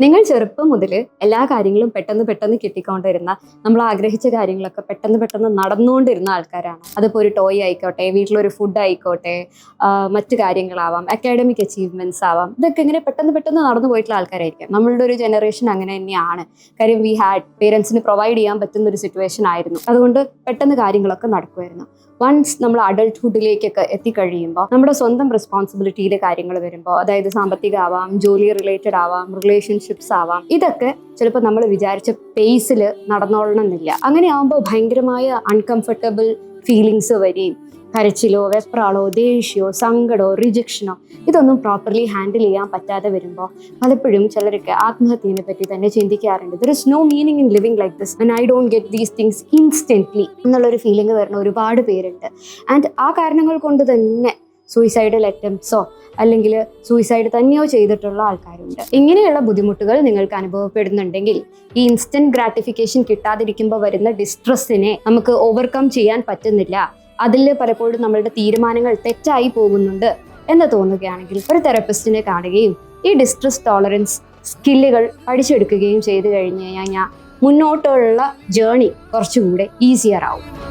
നിങ്ങൾ ചെറുപ്പം മുതൽ എല്ലാ കാര്യങ്ങളും പെട്ടെന്ന് കിട്ടിക്കൊണ്ടിരുന്ന നമ്മൾ ആഗ്രഹിച്ച കാര്യങ്ങളൊക്കെ പെട്ടെന്ന് നടന്നുകൊണ്ടിരുന്ന ആൾക്കാരാണ്. അതിപ്പോൾ ഒരു ടോയ് ആയിക്കോട്ടെ, വീട്ടിലൊരു ഫുഡ് ആയിക്കോട്ടെ, മറ്റു കാര്യങ്ങളാവാം, അക്കാഡമിക് അച്ചീവ്മെന്റ്സ് ആവാം, ഇതൊക്കെ ഇങ്ങനെ പെട്ടെന്ന് നടന്നു പോയിട്ടുള്ള ആൾക്കാരായിരിക്കും. നമ്മളുടെ ഒരു ജനറേഷൻ അങ്ങനെ തന്നെയാണ്. കാര്യം വി ഹാഡ് പേരൻസിന് പ്രൊവൈഡ് ചെയ്യാൻ പറ്റുന്ന ഒരു സിറ്റുവേഷൻ ആയിരുന്നു. അതുകൊണ്ട് പെട്ടെന്ന് കാര്യങ്ങളൊക്കെ നടക്കുമായിരുന്നു. വൺസ് നമ്മൾ അഡൾട്ട്ഹുഡിലേക്കൊക്കെ എത്തിക്കഴിയുമ്പോൾ നമ്മുടെ സ്വന്തം റെസ്പോൺസിബിലിറ്റിയിലെ കാര്യങ്ങൾ വരുമ്പോൾ, അതായത് സാമ്പത്തികമാവാം, ജോലി റിലേറ്റഡ് ആവാം, റിലേഷൻഷിപ്സ് ആവാം, ഇതൊക്കെ ചിലപ്പോൾ നമ്മൾ വിചാരിച്ച പേസിൽ നടന്നോളണമെന്നില്ല. അങ്ങനെ ആകുമ്പോൾ ഭയങ്കരമായ അൺകംഫർട്ടബിൾ ഫീലിങ്സ് വരികയും കരച്ചിലോ വെപ്രാളോ ദേഷ്യമോ സങ്കടമോ റിജക്ഷനോ ഇതൊന്നും പ്രോപ്പർലി ഹാൻഡിൽ ചെയ്യാൻ പറ്റാതെ വരുമ്പോൾ പലപ്പോഴും ചിലരൊക്കെ ആത്മഹത്യനെ പറ്റി തന്നെ ചിന്തിക്കാറുണ്ട്. There is no meaning in living like this and I don't get these things instantly എന്നുള്ളൊരു ഫീലിംഗ് വരുന്ന ഒരുപാട് പേരുണ്ട്. ആൻഡ് ആ കാരണങ്ങൾ കൊണ്ട് തന്നെ സൂയിസൈഡൽ അറ്റംപ്റ്റ്സോ അല്ലെങ്കിൽ സൂയിസൈഡ് തന്നെയോ ചെയ്തിട്ടുള്ള ആൾക്കാരുണ്ട്. ഇങ്ങനെയുള്ള ബുദ്ധിമുട്ടുകൾ നിങ്ങൾക്ക് അനുഭവപ്പെടുന്നുണ്ടെങ്കിൽ ഈ ഇൻസ്റ്റന്റ് ഗ്രാറ്റിഫിക്കേഷൻ കിട്ടാതിരിക്കുമ്പോൾ വരുന്ന ഡിസ്ട്രെസ്സിനെ നമുക്ക് ഓവർകം ചെയ്യാൻ പറ്റുന്നില്ല, അതിൽ പലപ്പോഴും നമ്മളുടെ തീരുമാനങ്ങൾ തെറ്റായി പോകുന്നുണ്ട് എന്ന് തോന്നുകയാണെങ്കിൽ ഒരു തെറപ്പിസ്റ്റിനെ കാണുകയും ഈ ഡിസ്ട്രെസ് ടോളറൻസ് സ്കില്ലുകൾ പഠിച്ചെടുക്കുകയും ചെയ്തു കഴിഞ്ഞു കഴിഞ്ഞാൽ മുന്നോട്ടുള്ള ജേർണി കുറച്ചുകൂടെ ഈസിയർ ആവും.